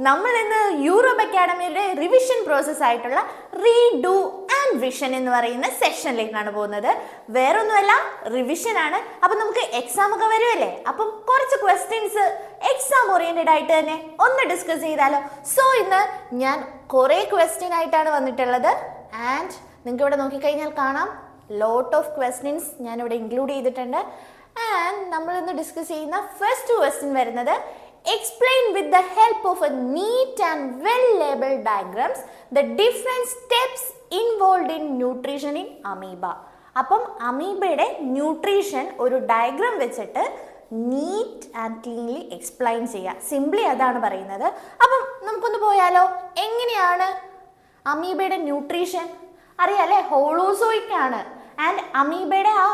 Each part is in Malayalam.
നമ്മൾ ഇന്ന് യൂറോപ്പ് അക്കാഡമിയുടെ റിവിഷൻ പ്രോസസ് ആയിട്ടുള്ള റീഡു ആൻഡ് വിഷൻ എന്ന് പറയുന്ന സെഷനിലേക്കാണ് പോകുന്നത്. വേറൊന്നുമല്ല, റിവിഷൻ ആണ്. അപ്പം നമുക്ക് എക്സാം ഒക്കെ വരുമല്ലേ, അപ്പം കുറച്ച് ക്വസ്റ്റ്യൻസ് എക്സാം ഓറിയന്റഡ് ആയിട്ട് തന്നെ ഒന്ന് ഡിസ്കസ് ചെയ്താലോ. സോ ഇന്ന് ഞാൻ കുറേ ക്വസ്റ്റ്യൻ ആയിട്ടാണ് വന്നിട്ടുള്ളത്. ആൻഡ് നിങ്ങൾക്ക് ഇവിടെ നോക്കിക്കഴിഞ്ഞാൽ കാണാം ലോട്ട് ഓഫ് ക്വസ്റ്റ്യൻസ് ഞാനിവിടെ ഇൻക്ലൂഡ് ചെയ്തിട്ടുണ്ട്. ആൻഡ് നമ്മളിന്ന് ഡിസ്കസ് ചെയ്യുന്ന ഫസ്റ്റ് ക്വസ്റ്റ്യൻ വരുന്നത് explain with the help of a neat and well labeled diagrams the different steps involved in nutrition in amoeba. അപ്പം അമീബയുടെ ന്യൂട്രീഷൻ ഒരു ഡയഗ്രാം വെച്ചിട്ട് നീറ്റ് ആൻഡ് ക്ലീൻലി എക്സ്പ്ലെയിൻ ചെയ്യുക. സിംപ്ലി അതാണ് പറയുന്നത്. അപ്പം നമുക്കൊന്ന് പോയാലോ. എങ്ങനെയാണ് അമീബയുടെ ന്യൂട്രീഷൻ അറിയാലേ? ഹോളോസോയിക് ആണ്. ആൻഡ് അമീബയുടെ ആ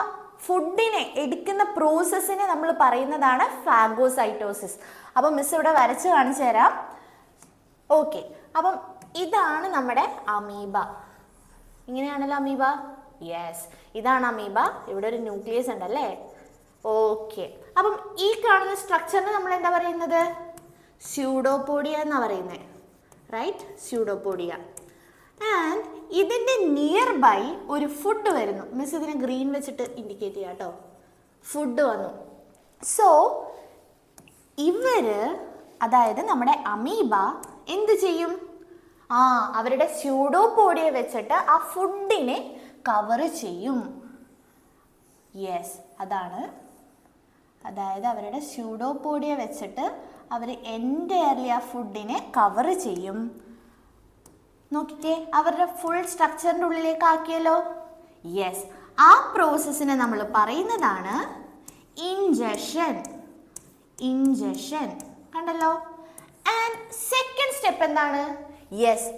ഫുഡിനെ എടുക്കുന്ന പ്രോസസ്സിനെ നമ്മൾ പറയുന്നതാണ് ഫാഗോസൈറ്റോസിസ്. അപ്പം മിസ് ഇവിടെ വരച്ച് കാണിച്ചു തരാം. ഓക്കെ, അപ്പം ഇതാണ് നമ്മുടെ അമീബ. ഇങ്ങനെയാണല്ലോ അമീബ. യെസ്, ഇതാണ് അമീബ. ഇവിടെ ഒരു ന്യൂക്ലിയസ് ഉണ്ടല്ലേ. ഓക്കെ, അപ്പം ഈ കാണുന്ന സ്ട്രക്ചറിന് നമ്മൾ എന്താ പറയുന്നത്? സ്യൂഡോപോഡിയ എന്നാണ് പറയുന്നത്. Right, pseudopodia. ആൻഡ് ഇതിൻ്റെ നിയർ ബൈ ഒരു ഫുഡ് വരുന്നു. മിസ് ഇതിനെ ഗ്രീൻ വെച്ചിട്ട് ഇൻഡിക്കേറ്റ് ചെയ്യാം കേട്ടോ. ഫുഡ് വന്നു. സോ ഇവര്, അതായത് നമ്മുടെ അമീബ എന്ത് ചെയ്യും? അവരുടെ സ്യൂഡോപോഡിയ വെച്ചിട്ട് ആ ഫുഡിനെ കവർ ചെയ്യും. യെസ്, അതാണ്. അതായത് അവരുടെ സ്യൂഡോപോഡിയ വെച്ചിട്ട് അവർ എൻറ്റയർലി ആ ഫുഡിനെ കവർ ചെയ്യും. നോക്കിക്കേ, അവരുടെ ഫുൾ സ്ട്രക്ചറിൻ്റെ ഉള്ളിലേക്ക് ആക്കിയല്ലോ. യെസ്, ആ പ്രോസസ്സിനെ നമ്മൾ പറയുന്നതാണ് ഇൻജഷൻ. ഇൻജഷൻ കണ്ടല്ലോ. ആൻഡ് സെക്കൻഡ് സ്റ്റെപ്പ് എന്താണ്? യെസ്,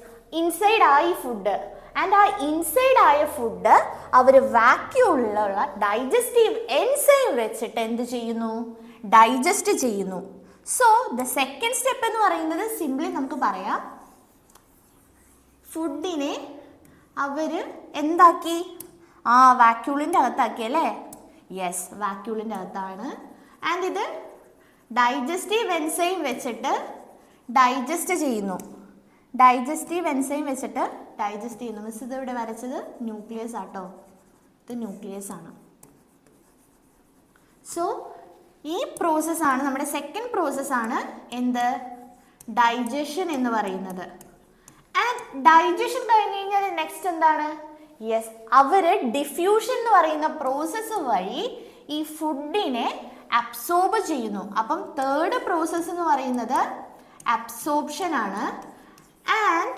ഇൻസൈഡ് ആയി ഫുഡ്. ആൻഡ് ആ ഇൻസൈഡ് ആയ ഫുഡ് അവർ വാക്യൂമിലുള്ള ഡൈജസ്റ്റീവ് എൻസൈം വെച്ചിട്ട് എന്ത് ചെയ്യുന്നു? ഡൈജസ്റ്റ് ചെയ്യുന്നു. സോ ദ സെക്കൻഡ് സ്റ്റെപ്പ് എന്ന് പറയുന്നത് സിംപ്ലി നമുക്ക് പറയാം, ഫുഡിനെ അവർ എന്താക്കി? വാക്യൂളിൻ്റെ അകത്താക്കി അല്ലേ? യെസ്, വാക്യൂളിൻ്റെ അകത്താണ്. ആൻഡ് ഇത് ഡൈജസ്റ്റീവ് എൻസൈം വെച്ചിട്ട് ഡൈജസ്റ്റ് ചെയ്യുന്നു. ഡൈജസ്റ്റീവ് എൻസൈം വെച്ചിട്ട് ഡൈജസ്റ്റ് ചെയ്യുന്നു. മിസ് ഇത് ഇവിടെ വരച്ചത് ന്യൂക്ലിയസ് ആട്ടോ. ഇത് ന്യൂക്ലിയസ് ആണ്. സോ ഈ പ്രോസസ്സാണ് നമ്മുടെ സെക്കൻഡ് പ്രോസസ്സാണ് എന്ത്? ഡൈജഷൻ എന്ന് പറയുന്നത്. ആൻഡ് ഡൈജഷൻ കഴിഞ്ഞ് കഴിഞ്ഞാൽ നെക്സ്റ്റ് എന്താണ്? യെസ്, അവര് ഡിഫ്യൂഷൻ എന്ന് പറയുന്ന പ്രോസസ്സ് വഴി ഈ ഫുഡിനെ അബ്സോർബ് ചെയ്യുന്നു. അപ്പം തേർഡ് പ്രോസസ്സ് എന്ന് പറയുന്നത് അബ്സോർപ്ഷൻ ആണ്. ആൻഡ്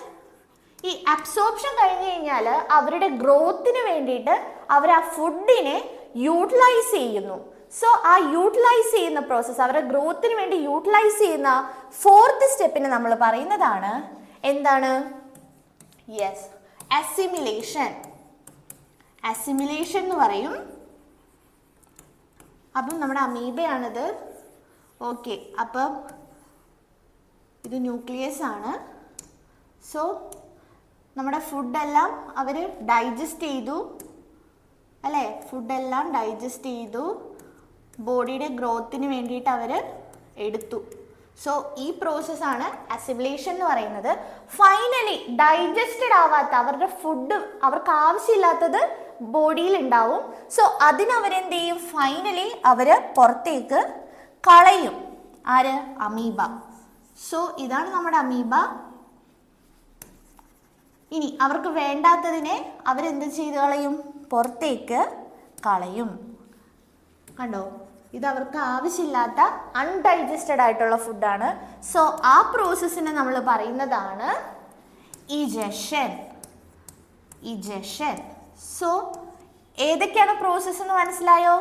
ഈ അബ്സോർപ്ഷൻ കഴിഞ്ഞ് കഴിഞ്ഞാൽ അവരുടെ ഗ്രോത്തിന് വേണ്ടിയിട്ട് അവർ ആ ഫുഡിനെ യൂട്ടിലൈസ് ചെയ്യുന്നു. സോ ആ യൂട്ടിലൈസ് ചെയ്യുന്ന പ്രോസസ്സ്, അവരുടെ ഗ്രോത്തിന് വേണ്ടി യൂട്ടിലൈസ് ചെയ്യുന്ന ഫോർത്ത് സ്റ്റെപ്പിന് നമ്മൾ പറയുന്നതാണ് എന്താണ്? Yes, assimilation. അസിമിലേഷൻ എന്ന് പറയും. അപ്പം നമ്മുടെ അമീബയാണിത്. ഓക്കെ, അപ്പം ഇത് ന്യൂക്ലിയസ് ആണ്. സോ നമ്മുടെ ഫുഡെല്ലാം അവർ ഡൈജസ്റ്റ് ചെയ്തു അല്ലേ? ഫുഡെല്ലാം ഡൈജസ്റ്റ് ചെയ്തു, ബോഡിയുടെ ഗ്രോത്തിന് വേണ്ടിയിട്ട് അവർ എടുത്തു. സോ ഈ പ്രോസസ്സാണ് അസിമിലേഷൻ എന്ന് പറയുന്നത്. ഫൈനലി ഡൈജസ്റ്റഡ് ആവാത്ത അവരുടെ ഫുഡ്, അവർക്ക് ആവശ്യമില്ലാത്തത് ബോഡിയിൽ ഉണ്ടാവും. സോ അതിനവരെന്ത് ചെയ്യും? ഫൈനലി അവർ പുറത്തേക്ക് കളയും. ആര്? അമീബ. സോ ഇതാണ് നമ്മുടെ അമീബ. ഇനി അവർക്ക് വേണ്ടാത്തതിനെ അവരെന്ത് ചെയ്ത് കളയും? പുറത്തേക്ക് കളയും. കണ്ടോ, ഇത് അവർക്ക് ആവശ്യമില്ലാത്ത അൺഡൈജസ്റ്റഡ് ആയിട്ടുള്ള ഫുഡാണ്. സോ ആ പ്രോസസ്സിനെ നമ്മൾ പറയുന്നതാണ് ഇജഷൻ. ഇജഷൻ. സോ ഏതൊക്കെയാണ് പ്രോസസ്സ് എന്ന് മനസ്സിലായോ?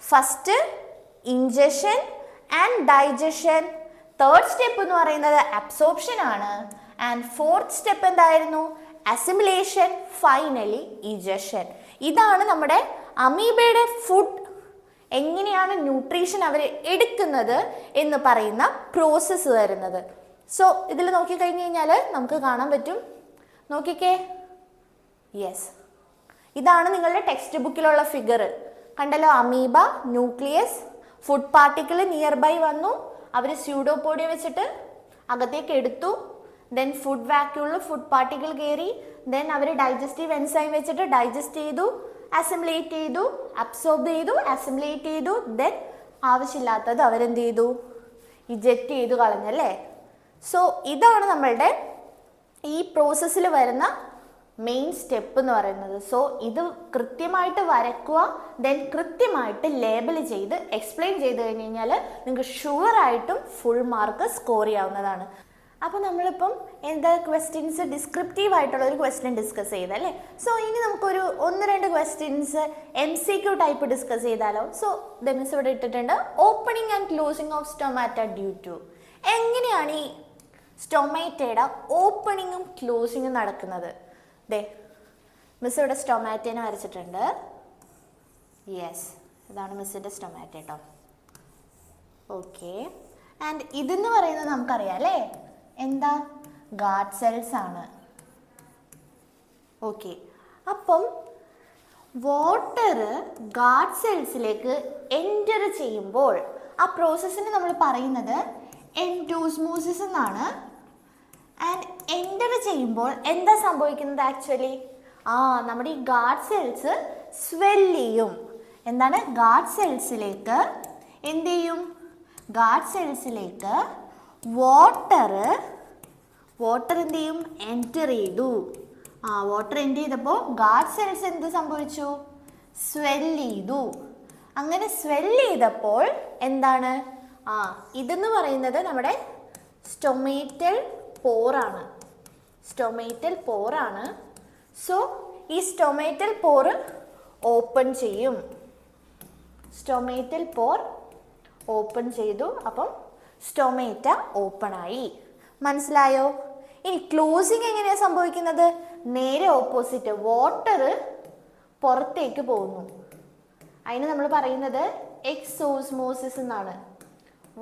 First injection and digestion. Third step എന്ന് പറയുന്നത് അബ്സോർപ്ഷൻ ആണ്. ആൻഡ് ഫോർത്ത് സ്റ്റെപ്പ് എന്തായിരുന്നു? അസിമിലേഷൻ. Finally egestion. ഇതാണ് നമ്മുടെ അമീബയുടെ ഫുഡ്, എങ്ങനെയാണ് ന്യൂട്രീഷൻ അവർ എടുക്കുന്നത് എന്ന് പറയുന്ന പ്രോസസ്സ് വരുന്നത്. സോ ഇതിൽ നോക്കിക്കഴിഞ്ഞ് കഴിഞ്ഞാൽ നമുക്ക് കാണാൻ പറ്റും. നോക്കിക്കേ. യെസ്, ഇതാണ് നിങ്ങളുടെ ടെക്സ്റ്റ് ബുക്കിലുള്ള ഫിഗർ. കണ്ടല്ലോ, amoeba, nucleus, food particle nearby വന്നു, അവർ സ്യൂഡോപോഡിയ വെച്ചിട്ട് അകത്തേക്ക് എടുത്തു, ദെൻ ഫുഡ് വാക്യൂളിൽ ഫുഡ് പാർട്ടിക്കിൾ കയറി, ദെൻ അവർ ഡൈജസ്റ്റീവ് എൻസൈം വെച്ചിട്ട് ഡൈജസ്റ്റ് ചെയ്തു, അസിമിലേറ്റ് ചെയ്തു, അബ്സോർബ് ചെയ്തു, അസിമിലേറ്റ് ചെയ്തു, ദെൻ ആവശ്യമില്ലാത്തത് അവരെന്ത് ചെയ്തു, ഇജക്റ്റ് ചെയ്തു കളഞ്ഞല്ലേ. സോ ഇതാണ് നമ്മളുടെ ഈ പ്രോസസ്സിൽ വരുന്ന മെയിൻ സ്റ്റെപ്പ് എന്ന് പറയുന്നത്. സോ ഇത് കൃത്യമായിട്ട് വരയ്ക്കുക, ദെൻ കൃത്യമായിട്ട് ലേബൽ ചെയ്ത് എക്സ്പ്ലെയിൻ ചെയ്ത് കഴിഞ്ഞ് കഴിഞ്ഞാൽ നിങ്ങൾക്ക് ഷുവറായിട്ടും ഫുൾ മാർക്ക് സ്കോർ ചെയ്യാവുന്നതാണ്. അപ്പോൾ നമ്മളിപ്പം എന്താ ക്വസ്റ്റ്യൻസ് ഡിസ്ക്രിപ്റ്റീവ് ആയിട്ടുള്ള ഒരു ക്വസ്റ്റ്യൻ ഡിസ്കസ് ചെയ്തല്ലേ. സോ ഇനി നമുക്കൊരു 1-2 ക്വസ്റ്റ്യൻസ് MCQ ടൈപ്പ് ഡിസ്കസ് ചെയ്താലോ. സോ മിസ് ഇവിടെ ഇട്ടിട്ടുണ്ട്, opening and closing of stomata due to. എങ്ങനെയാണ് ഈ സ്റ്റൊമാറ്റയുടെ ഓപ്പണിങ്ങും ക്ലോസിങ്ങും നടക്കുന്നത്? ദേ മിസ് ഇവിടെ സ്റ്റൊമാറ്റേനെ വരച്ചിട്ടുണ്ട്. യെസ്, ഇതാണ് മിസ്സിൻ്റെ സ്റ്റൊമാറ്റ കേട്ടോ. ഓക്കെ, ആൻഡ് ഇതെന്ന് പറയുന്നത് നമുക്കറിയാം അല്ലേ, എന്താ, ഗാർഡ് സെൽസ് ആണ്. ഓക്കെ, അപ്പം വാട്ടർ ഗാർഡ് സെൽസിലേക്ക് എൻറ്റർ ചെയ്യുമ്പോൾ ആ പ്രോസസ്സിന് നമ്മൾ പറയുന്നത് എൻഡോസ്മോസിസ് എന്നാണ്. ആൻഡ് എൻറ്റർ ചെയ്യുമ്പോൾ എന്താ സംഭവിക്കുന്നത് ആക്ച്വലി? നമ്മുടെ ഈ ഗാർഡ് സെൽസ് സ്വെല്ല് ചെയ്യും. എന്താണ്, ഗാർഡ് സെൽസിലേക്ക് എന്ത് ചെയ്യും? ഗാർഡ് സെൽസിലേക്ക് വാട്ടർ എന്ത് ചെയ്യും? എൻറ്റർ ചെയ്തു. വാട്ടർ എൻറ്റർ ചെയ്തപ്പോൾ ഗാർഡ് സെൽസ് എന്ത് സംഭവിച്ചു? സ്വെല്ല് ചെയ്തു. അങ്ങനെ സ്വെല്ല് ചെയ്തപ്പോൾ എന്താണ്, ഇതെന്ന് പറയുന്നത് നമ്മുടെ സ്റ്റൊമേറ്റൽ പോറാണ്. സ്റ്റൊമേറ്റൽ പോറാണ്. സോ ഈ സ്റ്റൊമേറ്റൽ പോറ് ഓപ്പൺ ചെയ്യും. സ്റ്റൊമേറ്റൽ പോർ ഓപ്പൺ ചെയ്തു. അപ്പം സ്റ്റൊമേറ്റ ഓപ്പൺ ആയി. മനസ്സിലായോ? ഇനി ക്ലോസിങ് എങ്ങനെയാണ് സംഭവിക്കുന്നത്? നേരെ ഓപ്പോസിറ്റ്, വാട്ടർ പുറത്തേക്ക് പോകുന്നു. അതിന് നമ്മൾ പറയുന്നത് എക്സോസ്മോസിസ് എന്നാണ്.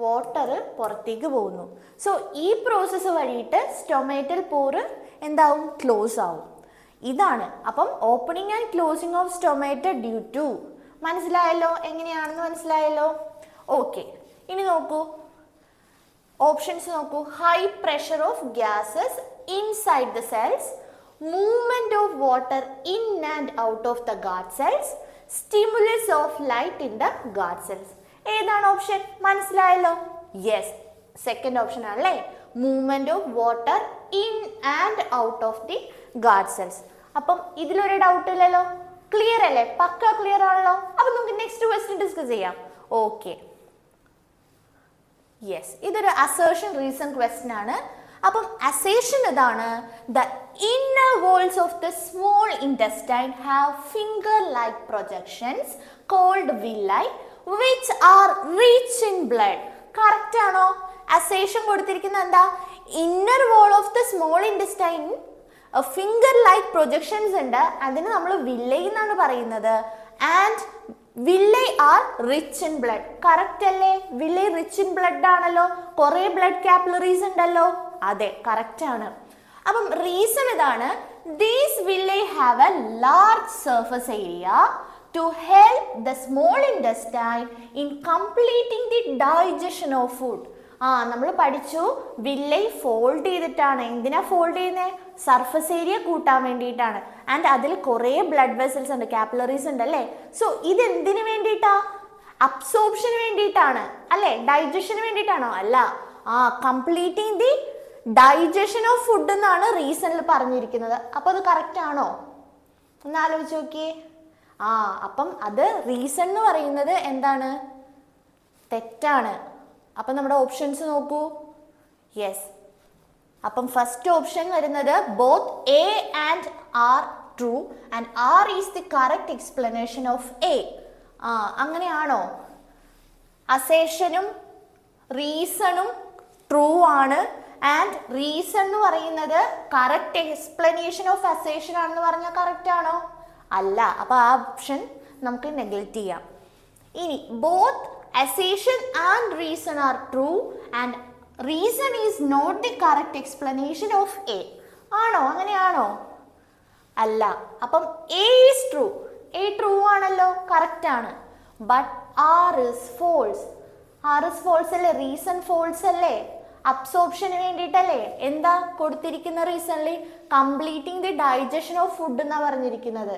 വാട്ടർ പുറത്തേക്ക് പോകുന്നു. സോ ഈ പ്രോസസ്സ് വഴിയിട്ട് സ്റ്റൊമേറ്റൽ പോറ് എന്താവും? ക്ലോസ് ആവും. ഇതാണ് അപ്പം opening and closing of stomata due to. മനസ്സിലായല്ലോ എങ്ങനെയാണെന്ന്? മനസ്സിലായല്ലോ. ഓക്കെ, ഇനി നോക്കൂ, ഓപ്ഷൻസ് നോക്കൂ. High pressure of gases inside the cells, movement of water in and out of the guard cells, stimulus of light in the guard cells. ഏതാണ് ഓപ്ഷൻ? മനസ്സിലായല്ലോ. യെസ്, സെക്കൻഡ് ഓപ്ഷൻ ആണല്ലേ, movement of water in and out of the guard cells. അപ്പം ഇതിലൊരു ഡൗട്ട് ഇല്ലല്ലോ, ക്ലിയർ അല്ലേ? പക്ക ക്ലിയർ ആണല്ലോ. അപ്പം നമുക്ക് നെക്സ്റ്റ് ക്വസ്റ്റ്യൻ ഡിസ്കസ് ചെയ്യാം. ഓക്കെ, യെസ്, ഇതൊരു അസേർഷൻ റീസൺ ക്വസ്റ്റ്യൻ ആണ്. അപ്പം അസേഷൻ ഇതാണ്, the inner walls of the small intestine have finger like projections called villi which are rich in blood. Correct ആണോ? അസേഷൻ കൊടുത്തിരിക്കുന്നത് എന്താ? Inner wall of the small intestine finger like projections ഉണ്ട്, അതിന് നമ്മൾ വില്ലൈ എന്നാണ് പറയുന്നത്. And villi are rich in blood. Correct അല്ലേ? വില്ലൈ റിച്ച് ഇൻ ബ്ലഡ് ആണല്ലോ, കുറെ ബ്ലഡ് കാപ്പിലറീസ് ഉണ്ടല്ലോ. അതെ, കറക്റ്റ് ആണ്. അപ്പം റീസൺ ഇതാണ്, these villi have A large surface area to help the small intestine in completing the digestion of food. നമ്മൾ പഠിച്ചു, വില്ലൈ ഫോൾഡ് ചെയ്തിട്ടാണ്. എന്തിനാ ഫോൾഡ് ചെയ്യുന്നത്? സർഫസ് ഏരിയ കൂട്ടാൻ വേണ്ടിയിട്ടാണ്. ആൻഡ് അതിൽ കുറേ ബ്ലഡ് വെസൽസ് ഉണ്ട്, കാപ്പിലറീസ് ഉണ്ട് അല്ലേ. സോ ഇത് എന്തിനു വേണ്ടിയിട്ടാ? അബ്സോർപ്ഷന് വേണ്ടിയിട്ടാണ് അല്ലേ? ഡൈജഷന് വേണ്ടിയിട്ടാണോ? അല്ല, completing the digestion of food എന്നാണ് റീസണിൽ പറഞ്ഞിരിക്കുന്നത്. അപ്പോൾ അത് കറക്റ്റ് ആണോ? ഒന്ന് ആലോചിച്ച് നോക്കിയേ. അപ്പം അത് റീസൺ എന്ന് പറയുന്നത് എന്താണ്? തെറ്റാണ്. അപ്പം നമ്മുടെ ഓപ്ഷൻസ് നോക്കൂ. യെസ്, അപ്പം ഫസ്റ്റ് ഓപ്ഷൻ വരുന്നത് both A and R true and R is the correct explanation of A. അങ്ങനെയാണോ? അസേഷനും റീസണും ട്രൂ ആണ് ആൻഡ് റീസൺ എന്ന് പറയുന്നത് കറക്റ്റ് എക്സ്പ്ലനേഷൻ ഓഫ് അസേഷൻ ആണെന്ന് പറഞ്ഞാൽ കറക്റ്റ് ആണോ? അല്ല. അപ്പോൾ ആ ഓപ്ഷൻ നമുക്ക് നെഗ്ലക്റ്റ് ചെയ്യാം. ഇനി both assertion and reason are true and reason is not the correct explanation of A. ആണോ? അങ്ങനെയാണോ? അല്ല. അപ്പം A is true. A true ആണല്ലോ, കറക്റ്റ് ആണ്. But R is false. R is false അല്ലേ? റീസൺ ഫോൾസ് അല്ലേ? അബ്സോർപ്ഷന് വേണ്ടിയിട്ടല്ലേ? എന്താ കൊടുത്തിരിക്കുന്ന റീസണിൽ? Completing the digestion of food എന്നാ പറഞ്ഞിരിക്കുന്നത്.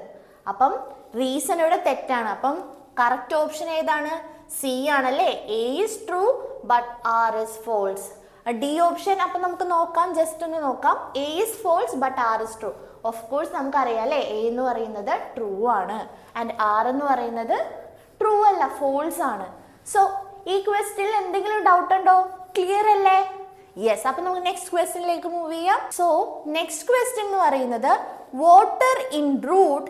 അപ്പം റീസൺ ഇവിടെ തെറ്റാണ്. അപ്പം കറക്റ്റ് ഓപ്ഷൻ ഏതാണ്? സി ആണല്ലേ. A is true but R is false. D option അപ്പം നമുക്ക് നോക്കാം, ജസ്റ്റ് ഒന്ന് നോക്കാം. A is false but R is true. Of course നമുക്കറിയാം അല്ലേ, എ എന്ന് പറയുന്നത് ട്രൂ ആണ് ആൻഡ് ആർ എന്ന് പറയുന്നത് ട്രൂ അല്ല, ഫോൾസ് ആണ്. സോ ഈ ക്വസ്റ്റ്യനിൽ എന്തെങ്കിലും ഡൗട്ട് ഉണ്ടോ? ക്ലിയർ അല്ലേ? യെസ്. അപ്പൊ നമുക്ക് നെക്സ്റ്റ് ക്വസ്റ്റ്യനിലേക്ക് മൂവ് ചെയ്യാം. സോ നെക്സ്റ്റ് ക്വസ്റ്റ്യൻ എന്ന് പറയുന്നത് water in root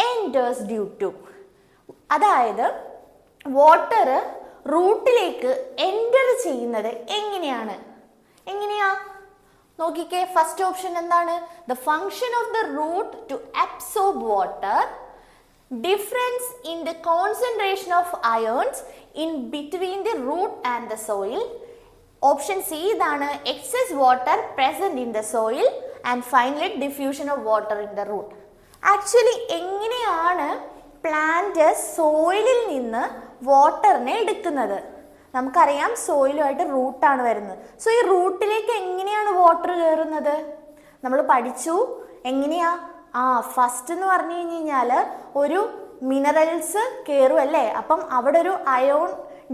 enters due to. അതായത് വാട്ടർ റൂട്ടിലേക്ക് എൻറ്റർ ചെയ്യുന്നത് എങ്ങനെയാണ്? എങ്ങനെയാ നോക്കിക്കേ. ഫസ്റ്റ് ഓപ്ഷൻ എന്താണ്? The function of the root to absorb water, difference in the concentration of ions in between the root and the soil. Option C ഇതാണ്, excess water present in the soil and finally diffusion of water in the root. Actually എങ്ങനെയാണ് പ്ലാന്റ് സോയിലിൽ നിന്ന് വാട്ടറിനെ എടുക്കുന്നത്? നമുക്കറിയാം സോയിലുമായിട്ട് റൂട്ടാണ് വരുന്നത്. സോ ഈ റൂട്ടിലേക്ക് എങ്ങനെയാണ് വാട്ടർ കയറുന്നത്? നമ്മൾ പഠിച്ചു. എങ്ങനെയാ? ഫസ്റ്റ് എന്ന് പറഞ്ഞു കഴിഞ്ഞാൽ ഒരു മിനറൽസ് കയറും അല്ലേ. അപ്പം അവിടെ ഒരു അയോൺ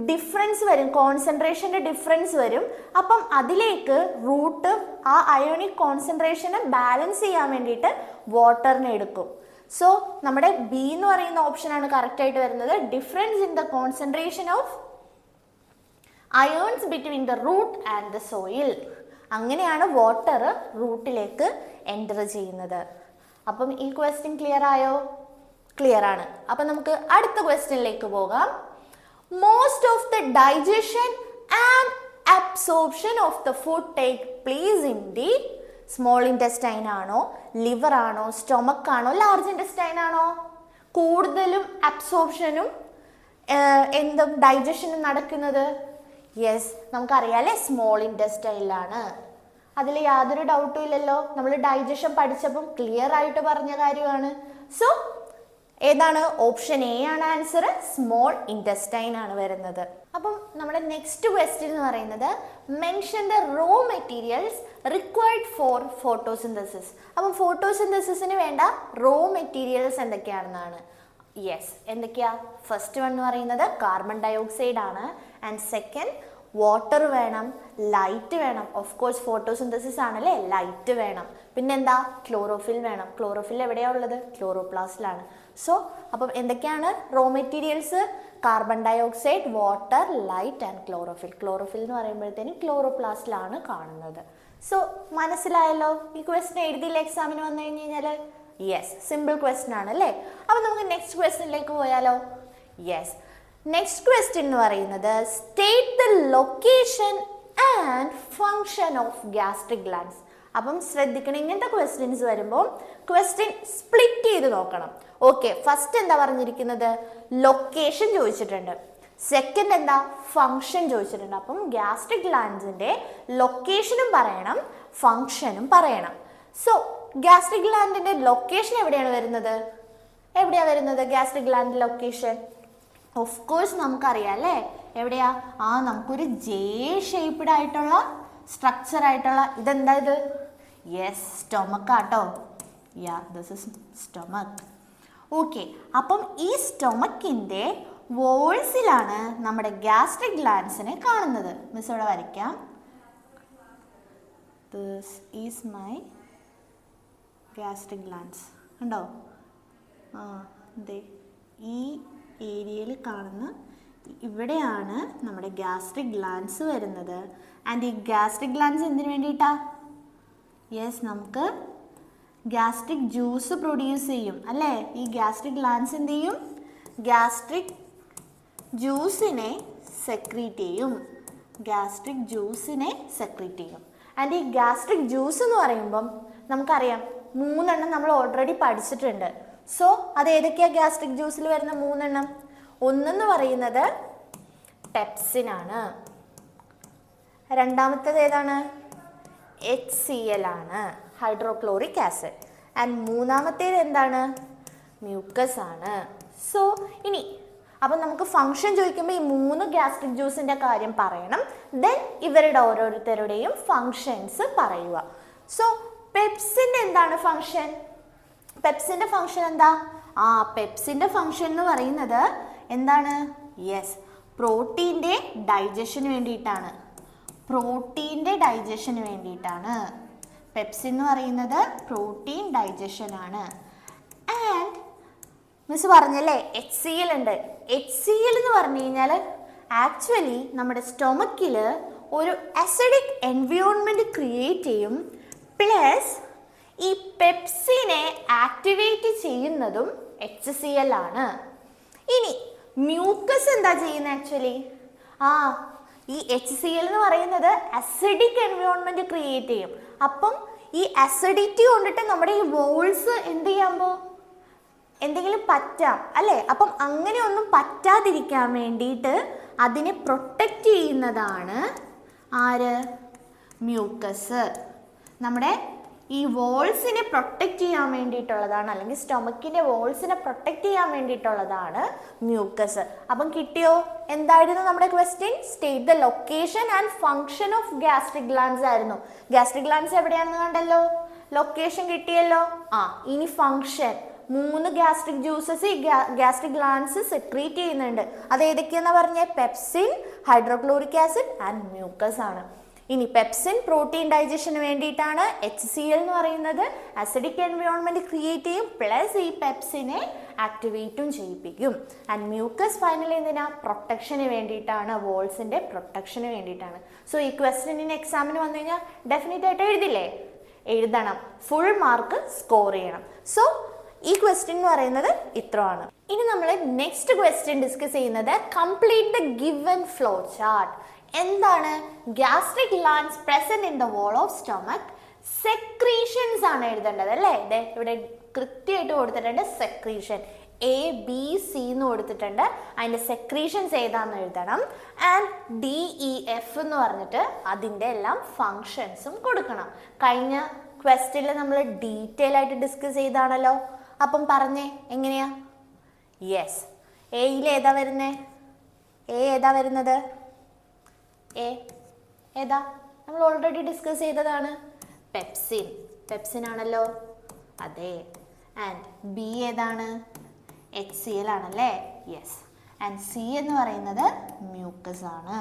ഡിഫറൻസ് വരും, കോൺസെൻട്രേഷൻ്റെ ഡിഫറൻസ് വരും. അപ്പം അതിലേക്ക് റൂട്ട് ആ അയോണിക് കോൺസെൻട്രേഷനെ ബാലൻസ് ചെയ്യാൻ വേണ്ടിയിട്ട് വാട്ടറിനെ എടുക്കും. സോ നമ്മുടെ ബി എന്ന് പറയുന്ന ഓപ്ഷനാണ് കറക്റ്റ് ആയിട്ട് വരുന്നത്. Difference in the concentration of ions between the root and the soil. അങ്ങനെയാണ് വാട്ടർ റൂട്ടിലേക്ക് എൻ്റർ ചെയ്യുന്നത്. അപ്പം ഈ ക്വസ്റ്റ്യൻ ക്ലിയർ ആയോ? ക്ലിയർ ആണ്. അപ്പം നമുക്ക് അടുത്ത ക്വസ്റ്റ്യനിലേക്ക് പോകാം. Most of the digestion and absorption of the food take place in the small intestine ആണോ, ലിവർ ആണോ, സ്റ്റൊമക്ക് ആണോ, ലാർജ് ഇൻറ്റസ്റ്റൈൻ ആണോ? കൂടുതലും അബ്സോർപ്ഷനും എന്തും ഡൈജഷനും നടക്കുന്നത്? യെസ്, നമുക്കറിയാം അല്ലേ, സ്മോൾ ഇൻറ്റസ്റ്റൈനിലാണ്. അതിൽ യാതൊരു ഡൗട്ടും ഇല്ലല്ലോ. നമ്മൾ ഡൈജഷൻ പഠിച്ചപ്പം ക്ലിയർ ആയിട്ട് പറഞ്ഞ കാര്യമാണ്. സോ ഏതാണ്? ഓപ്ഷൻ എ ആണ് ആൻസർ. സ്മോൾ ഇൻറ്റസ്റ്റൈൻ ആണ് വരുന്നത്. അപ്പം നമ്മുടെ നെക്സ്റ്റ് ക്വസ്റ്റ്യൻ എന്ന് പറയുന്നത് mention the raw materials required for photosynthesis. അപ്പം ഫോട്ടോസിന്തസിസിന് വേണ്ട റോ മെറ്റീരിയൽസ് എന്തൊക്കെയാണെന്നാണ്. യെസ്, എന്തൊക്കെയാ? ഫസ്റ്റ് വൺ എന്ന് പറയുന്നത് കാർബൺ ഡയോക്സൈഡ് ആണ്. ആൻഡ് സെക്കൻഡ് വാട്ടർ വേണം, ലൈറ്റ് വേണം. ഓഫ് കോഴ്സ് ഫോട്ടോസിന്തസിസ് ആണല്ലേ, ലൈറ്റ് വേണം. പിന്നെന്താ? ക്ലോറോഫിൽ വേണം. ക്ലോറോഫിൽ എവിടെയാണ് ഉള്ളത്? ക്ലോറോപ്ലാസ്റ്റിലാണ്. സോ അപ്പം എന്തൊക്കെയാണ് raw materials? Carbon dioxide, water, light and chlorophyll. Chlorophyll എന്ന് പറയുമ്പോഴത്തേനും ക്ലോറോപ്ലാസ്റ്റിലാണ് കാണുന്നത്. സോ മനസ്സിലായല്ലോ? ഈ ക്വസ്റ്റ്യൻ എഴുതിയില്ല എക്സാമിന് വന്നു കഴിഞ്ഞ് കഴിഞ്ഞാൽ? യെസ്, സിമ്പിൾ ക്വസ്റ്റ്യൻ ആണ് അല്ലേ. അപ്പം നമുക്ക് നെക്സ്റ്റ് ക്വസ്റ്റ്യനിലേക്ക് പോയാലോ? യെസ്, നെക്സ്റ്റ് ക്വസ്റ്റ്യൻ എന്ന് പറയുന്നത് state the location and function of gastric glands. അപ്പം ശ്രദ്ധിക്കണം, ഇങ്ങനത്തെ ക്വസ്റ്റ്യൻസ് വരുമ്പോൾ ക്വസ്റ്റ്യൻ സ്പ്ലിറ്റ് ചെയ്ത് നോക്കണം. ഓക്കെ, ഫസ്റ്റ് എന്താ പറഞ്ഞിരിക്കുന്നത്? ലൊക്കേഷൻ ചോദിച്ചിട്ടുണ്ട്. സെക്കൻഡ് എന്താ? ഫങ്ഷൻ ചോദിച്ചിട്ടുണ്ട്. അപ്പം ഗ്യാസ്ട്രിക് ഗ്ലാൻഡ്സിന്റെ ലൊക്കേഷനും പറയണം, ഫങ്ഷനും പറയണം. സോ ഗ്യാസ്ട്രിക് ഗ്ലാൻഡിന്റെ ലൊക്കേഷൻ എവിടെയാണ് വരുന്നത്? എവിടെയാണ് വരുന്നത് gastric gland location? Of course നമുക്കറിയാം അല്ലേ, എവിടെയാ? നമുക്കൊരു ജെ ഷേപ്പ്ഡ് ആയിട്ടുള്ള സ്ട്രക്ചർ ആയിട്ടുള്ള ഇതെന്താ ഇത്? യെസ്, സ്റ്റൊമക്ക് ആട്ടോ. യാ, ദിസ് ഇസ് സ്റ്റൊമക്ക്. ഓക്കെ, അപ്പം ഈ സ്റ്റൊമക്കിൻ്റെ വോൾസിലാണ് നമ്മുടെ ഗ്യാസ്ട്രിക് ഗ്ലാൻഡ്സിനെ കാണുന്നത്. മിസ് ഇവിടെ വരയ്ക്കാം. This is my gastric glands. ഉണ്ടോ? ഈ ഏരിയയിൽ കാണുന്ന ഇവിടെയാണ് നമ്മുടെ ഗ്യാസ്ട്രിക് ഗ്ലാൻഡ്സ് വരുന്നത്. ആൻഡ് ഈ ഗ്യാസ്ട്രിക് ഗ്ലാൻഡ്സ് എന്തിനു വേണ്ടിയിട്ടാ? യെസ്, നമുക്ക് ഗ്യാസ്ട്രിക് ജ്യൂസ് പ്രൊഡ്യൂസ് ചെയ്യും അല്ലേ. ഈ ഗ്യാസ്ട്രിക് ഗ്ലാൻഡ്സ് എന്ത് ചെയ്യും? ഗ്യാസ്ട്രിക് ജ്യൂസിനെ സെക്രീറ്റ് ചെയ്യും. ഗ്യാസ്ട്രിക് ജ്യൂസിനെ സെക്രീറ്റ് ചെയ്യും. ആൻഡ് ഈ ഗ്യാസ്ട്രിക് ജ്യൂസ് എന്ന് പറയുമ്പം നമുക്കറിയാം 3 എണ്ണം നമ്മൾ ഓൾറെഡി പഠിച്ചിട്ടുണ്ട്. സോ അത് ഏതൊക്കെയാണ് ഗ്യാസ്ട്രിക് ജ്യൂസിൽ വരുന്ന 3 എണ്ണം? ഒന്നെന്ന് പറയുന്നത് പെപ്സിനാണ്. രണ്ടാമത്തേത് ഏതാണ്? HCl ആണ്, ഹൈഡ്രോക്ലോറിക് ആസിഡ്. ആൻഡ് മൂന്നാമത്തേത് എന്താണ്? മ്യൂക്കസ് ആണ്. സോ ഇനി അപ്പം നമുക്ക് ഫംഗ്ഷൻ ചോദിക്കുമ്പോൾ ഈ 3 ഗ്യാസ്ട്രിക് ജ്യൂസിൻ്റെ കാര്യം പറയണം. ദെൻ ഇവരുടെ ഓരോരുത്തരുടെയും ഫങ്ഷൻസ് പറയുക. സോ പെപ്സിൻ്റെ എന്താണ് ഫങ്ഷൻ? പെപ്സിൻ്റെ ഫങ്ഷൻ എന്താ? പെപ്സിൻ്റെ ഫങ്ഷൻ എന്ന് പറയുന്നത് എന്താണ്? യെസ്, പ്രോട്ടീൻ്റെ ഡൈജഷന് വേണ്ടിയിട്ടാണ്. പ്രോട്ടീൻ്റെ ഡൈജഷന് വേണ്ടിയിട്ടാണ് പെപ്സിൻ എന്ന് പറയുന്നത്. പ്രോട്ടീൻ ഡൈജഷൻ ആണ്. ആൻഡ് മിസ് പറഞ്ഞല്ലേ HCl ഉണ്ട്. HCl എന്ന് പറഞ്ഞു കഴിഞ്ഞാൽ ആക്ച്വലി നമ്മുടെ സ്റ്റൊമക്കിൽ ഒരു അസിഡിക് എൻവയോൺമെൻറ്റ് ക്രിയേറ്റ് ചെയ്യും. പ്ലസ് ഈ പെപ്സിനെ ആക്ടിവേറ്റ് ചെയ്യുന്നതും HCl ആണ്. ഇനി മ്യൂക്കസ് എന്താ ചെയ്യുന്നത്? ആക്ച്വലി ഈ HCl എന്ന് പറയുന്നത് അസിഡിക് എൻവയോൺമെൻറ്റ് ക്രിയേറ്റ് ചെയ്യും. അപ്പം ഈ അസിഡിറ്റി കൊണ്ടിട്ട് നമ്മുടെ ഈ വോൾസ് എന്ത് ചെയ്യാമ്പോൾ എന്തെങ്കിലും പറ്റാം അല്ലേ? അപ്പം അങ്ങനെ ഒന്നും പറ്റാതിരിക്കാൻ വേണ്ടിയിട്ട് അതിനെ പ്രൊട്ടക്റ്റ് ചെയ്യുന്നതാണ് ആര്? മ്യൂക്കസ്. നമ്മുടെ ഈ വോൾസിനെ പ്രൊട്ടക്റ്റ് ചെയ്യാൻ വേണ്ടിയിട്ടുള്ളതാണ്, അല്ലെങ്കിൽ സ്റ്റൊമക്കിൻ്റെ വോൾസിനെ പ്രൊട്ടക്റ്റ് ചെയ്യാൻ വേണ്ടിയിട്ടുള്ളതാണ് മ്യൂക്കസ്. അപ്പം കിട്ടിയോ? എന്തായിരുന്നു നമ്മുടെ question? State the location and function of gastric glands ആയിരുന്നു. ഗ്യാസ്ട്രിക് ഗ്ലാൻഡ്സ് എവിടെയാണെന്ന് കണ്ടല്ലോ, ലൊക്കേഷൻ കിട്ടിയല്ലോ. ഇനി ഫങ്ഷൻ. 3 ഗ്യാസ്ട്രിക് ജ്യൂസസ് ഈ ഗ്യാസ്ട്രിക് ഗ്ലാൻഡ്സ് സെക്രീറ്റ് ചെയ്യുന്നുണ്ട്. അത് ഏതൊക്കെയാണെന്ന് പറഞ്ഞേ? Pepsin, hydrochloric acid and mucus ആണ്. ഇനി പെപ്സിൻ പ്രോട്ടീൻ ഡൈജഷന് വേണ്ടിയിട്ടാണ്. HCl എന്ന് പറയുന്നത് അസിഡിക് എൻവയോൺമെൻറ്റ് ക്രിയേറ്റ് ചെയ്യും, പ്ലസ് ഈ പെപ്സിനെ ആക്ടിവേറ്റും ചെയ്യിപ്പിക്കും. ആൻഡ് മ്യൂക്കസ് ഫൈനലി എന്തിനാ? പ്രൊട്ടക്ഷന് വേണ്ടിയിട്ടാണ്, വോൾസിൻ്റെ പ്രൊട്ടക്ഷന് വേണ്ടിയിട്ടാണ്. സോ ഈ ക്വസ്റ്റ്യനിന് എക്സാമിന് വന്നു കഴിഞ്ഞാൽ ഡെഫിനറ്റ് ആയിട്ട് എഴുതില്ലേ? എഴുതണം, ഫുൾ മാർക്ക് സ്കോർ ചെയ്യണം. സോ ഈ ക്വസ്റ്റ്യൻ എന്ന് പറയുന്നത് ഇത്രയാണ്. ഇനി നമ്മൾ നെക്സ്റ്റ് ക്വസ്റ്റ്യൻ ഡിസ്കസ് ചെയ്യുന്നത് complete the given flow chart. എന്താണ്? Gastric glands present in the wall of stomach. Secretions ആണ് എഴുതേണ്ടത് അല്ലേ? ഇവിടെ കൃത്യമായിട്ട് കൊടുത്തിട്ടുണ്ട് സെക്രീഷൻ. ABC എന്ന് കൊടുത്തിട്ടുണ്ട്. അതിൻ്റെ സെക്രീഷൻസ് ഏതാണെന്ന് എഴുതണം. ആൻഡ് DEF എന്ന് പറഞ്ഞിട്ട് അതിൻ്റെ എല്ലാം ഫങ്ഷൻസും കൊടുക്കണം. കഴിഞ്ഞ ക്വസ്റ്റ്യനിൽ നമ്മൾ ഡീറ്റെയിൽ ആയിട്ട് ഡിസ്കസ് ചെയ്താണല്ലോ. അപ്പം പറഞ്ഞേ എങ്ങനെയാ? യെസ്, എയിൽ ഏതാ വരുന്നേ? ഏതാ വരുന്നത്? ഏതാ? നമ്മൾ ഓൾറെഡി ഡിസ്കസ് ചെയ്തതാണ്. പെപ്സിൻ. പെപ്സിൻ ആണല്ലോ. അതെ. ആൻഡ് B ഏതാണ്? HCl ആണല്ലേ? യെസ്. ആൻഡ് C എന്ന് പറയുന്നത് മ്യൂക്കസ് ആണ്.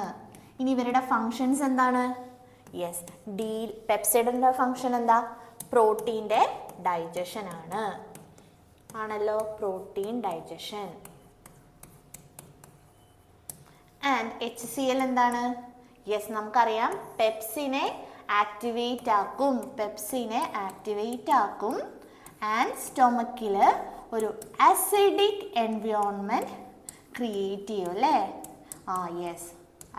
ഇനി ഇവരുടെ ഫങ്ഷൻസ് എന്താണ്? യെസ്, പെപ്സിഡിൻ്റെ ഫങ്ഷൻ എന്താ? പ്രോട്ടീൻ്റെ ഡൈജഷൻ ആണല്ലോ. Protein digestion. ആൻഡ് HCl എന്താണ്? യെസ്, നമുക്കറിയാം പെപ്സിനെ ആക്ടിവേറ്റ് ആക്കും. ആൻഡ് സ്റ്റൊമക്കിൽ ഒരു അസിഡിക് എൻവയോൺമെൻറ്റ് ക്രിയേറ്റ് ചെയ്യും അല്ലേ? യെസ്,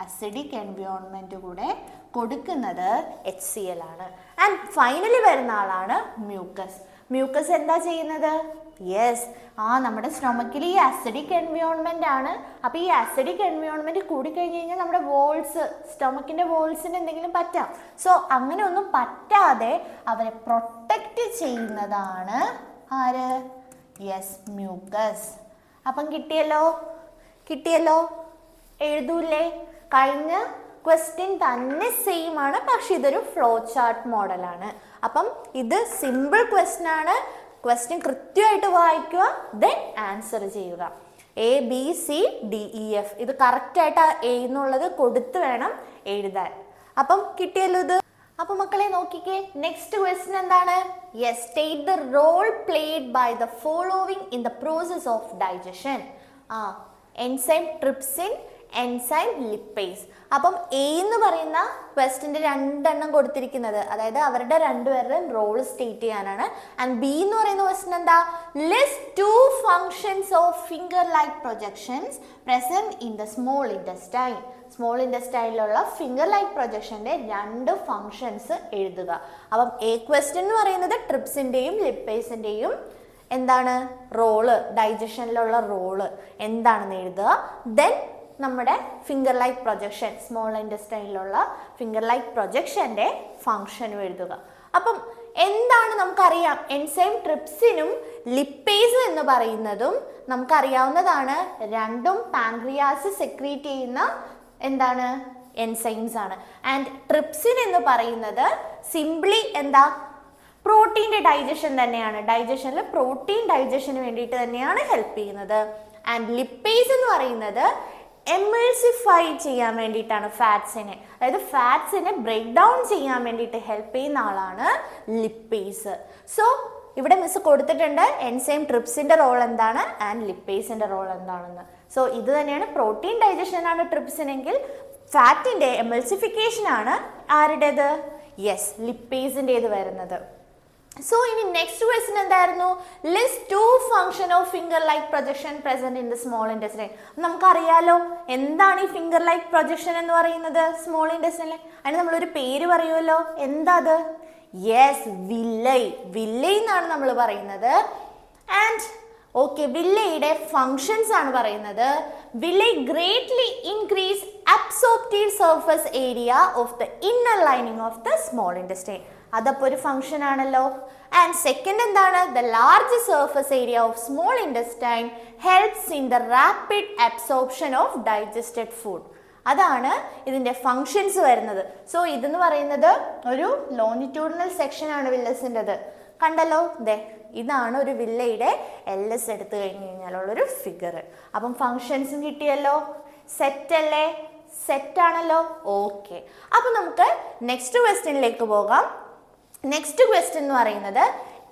അസിഡിക് എൻവയോൺമെൻറ്റ് കൂടെ കൊടുക്കുന്നത് HCl ആണ്. ആൻഡ് ഫൈനലി വരുന്ന ആളാണ് മ്യൂക്കസ്. മ്യൂക്കസ് എന്താ ചെയ്യുന്നത്? യെസ്, നമ്മുടെ സ്റ്റൊമക്കിൽ ഈ അസിഡിക് എൻവയോൺമെൻ്റ് ആണ്. അപ്പോൾ ഈ അസിഡിക് എൻവയോൺമെൻറ്റ് കൂടിക്കഴിഞ്ഞ് കഴിഞ്ഞാൽ നമ്മുടെ വോൾസ്, സ്റ്റൊമക്കിൻ്റെ വോൾസിന് എന്തെങ്കിലും പറ്റാം. സോ അങ്ങനെ ഒന്നും പറ്റാതെ അവരെ പ്രൊട്ടക്റ്റ് ചെയ്യുന്നതാണ് ആര്? Yes, mucus. അപ്പം കിട്ടിയല്ലോ. എഴുതൂല്ലേ? കഴിഞ്ഞ ക്വസ്റ്റ്യൻ തന്നെ സെയിം ആണ്, പക്ഷെ ഇതൊരു ഫ്ലോ ചാർട്ട് മോഡലാണ്. അപ്പം ഇത് സിമ്പിൾ ക്വസ്റ്റ്യൻ ആണ്. ക്വസ്റ്റ്യൻ കൃത്യമായിട്ട് വായിക്കുക, ദെൻ ആൻസർ ചെയ്യുക. ABCDEF ഇത് കറക്റ്റായിട്ട് A എന്നുള്ളത് കൊടുത്ത് വേണം എഴുതാൻ. അപ്പം കിട്ടിയല്ലോ ഇത്. അപ്പം മക്കളെ നോക്കിക്കേ, നെക്സ്റ്റ് ക്വസ്റ്റ്യൻ എന്താണ്? Yes, state the role played by the following in the process of digestion. Enzyme trypsin, enzyme lipase. അപ്പം A എന്ന് പറയുന്ന ക്വസ്റ്റ്യൻ്റെ 2 എണ്ണം കൊടുത്തിരിക്കുന്നത്, അതായത് അവരുടെ 2 പേരുടെയും റോൾ സ്റ്റേറ്റ് ചെയ്യാനാണ്. ആൻഡ് B എന്ന് പറയുന്ന ക്വസ്റ്റ്യൻ എന്താ? List 2 functions of finger like projections present in the small intestine. Small ഇൻറ്റസ്റ്റൈനിലുള്ള ഫിംഗർ ലൈക്ക് പ്രൊജക്ഷൻ്റെ 2 ഫങ്ഷൻസ് എഴുതുക. അപ്പം A ക്വസ്റ്റ്യൻ എന്ന് പറയുന്നത് ട്രിപ്സിൻ്റെയും ലിപ്പേസിൻ്റെയും എന്താണ് റോള്, ഡൈജഷനിലുള്ള റോള് എന്താണെന്ന് എഴുതുക. ദെൻ നമ്മുടെ ഫിംഗർ ലൈക്ക് പ്രൊജക്ഷൻ, സ്മോൾ ഇൻറ്റസ്റ്റൈനിലുള്ള ഫിംഗർ ലൈക്ക് പ്രൊജക്ഷൻ്റെ ഫങ്ഷനും എഴുതുക. അപ്പം എന്താണ് നമുക്കറിയാം, എൻസൈം ട്രിപ്സിനും ലിപ്പേസ് എന്ന് പറയുന്നതും നമുക്കറിയാവുന്നതാണ്. രണ്ടും പാൻക്രിയാസ് സെക്രീറ്റ് ചെയ്യുന്ന എന്താണ്, എൻസൈംസ് ആണ്. ആൻഡ് ട്രിപ്സിൻ എന്ന് പറയുന്നത് സിംപ്ലി എന്താ, പ്രോട്ടീൻ്റെ ഡൈജഷൻ തന്നെയാണ്. ഡൈജഷനിൽ പ്രോട്ടീൻ ഡൈജഷന് വേണ്ടിയിട്ട് തന്നെയാണ് ഹെൽപ്പ് ചെയ്യുന്നത്. ആൻഡ് ലിപ്പേസ് എന്ന് പറയുന്നത് എമൾസിഫൈ ചെയ്യാൻ വേണ്ടിയിട്ടാണ് ഫാറ്റ്സിനെ, അതായത് ഫാറ്റ്സിനെ ബ്രേക്ക് ഡൗൺ ചെയ്യാൻ വേണ്ടിയിട്ട് ഹെൽപ്പ് ചെയ്യുന്ന ആളാണ് ലിപ്പേസ്. സോ ഇവിടെ മിസ് കൊടുത്തിട്ടുണ്ട് എൻസൈം ട്രിപ്സിൻ്റെ റോൾ എന്താണ് ആൻഡ് ലിപ്പേസിൻ്റെ റോൾ എന്താണെന്ന്. സോ ഇത് തന്നെയാണ്, പ്രോട്ടീൻ ഡൈജഷനാണ് ട്രിപ്സിനെങ്കിൽ ഫാറ്റിൻ്റെ എമൾസിഫിക്കേഷൻ ആണ് ആരുടേത്, യെസ്, ലിപ്പേസിൻ്റേത് വരുന്നത്. സോ ഇനി നെക്സ്റ്റ് ക്വസ്റ്റ്യൻ എന്തായിരുന്നു, list 2 function of finger like projection present in the small intestine. നമുക്കറിയാലോ എന്താണ് ഈ ഫിംഗർ ലൈക്ക് പ്രൊജക്ഷൻ എന്ന് പറയുന്നത് സ്മോൾ ഇൻറ്റെസ്റ്റൈനിൽ. അതിന് നമ്മളൊരു പേര് പറയുമല്ലോ, എന്താ അത്, യെസ്, വില്ലൈ. വില്ലൈ എന്നാണ് നമ്മൾ പറയുന്നത്. ആൻഡ് ഓക്കെ, വില്ലയുടെ ഫങ്ഷൻസ് ആണ് പറയുന്നത്. Villi greatly increase absorptive surface area of the inner lining of the small intestine. അതപ്പോൾ ഒരു ഫംഗ്ഷൻ ആണല്ലോ. ആൻഡ് സെക്കൻഡ് എന്താണ്, the large surface area of small intestine helps in the rapid absorption of digested food. അതാണ് ഇതിൻ്റെ ഫങ്ഷൻസ് വരുന്നത്. സോ ഇതെന്ന് പറയുന്നത് ഒരു ലോങ്ങിറ്റ്യൂഡിനൽ സെക്ഷൻ ആണ് വില്ലസിൻ്റെത്. കണ്ടല്ലോ, ദേ ഇതാണ് ഒരു വില്ലയുടെ LS എടുത്തു കഴിഞ്ഞ് കഴിഞ്ഞാലുള്ളൊരു ഫിഗർ. അപ്പം ഫങ്ഷൻസും കിട്ടിയല്ലോ, സെറ്റ് അല്ലേ, സെറ്റ് ആണല്ലോ. ഓക്കെ, അപ്പം നമുക്ക് നെക്സ്റ്റ് ക്വസ്റ്റ്യനിലേക്ക് പോകാം. നെക്സ്റ്റ് ക്വസ്റ്റ്യൻ എന്ന് പറയുന്നത്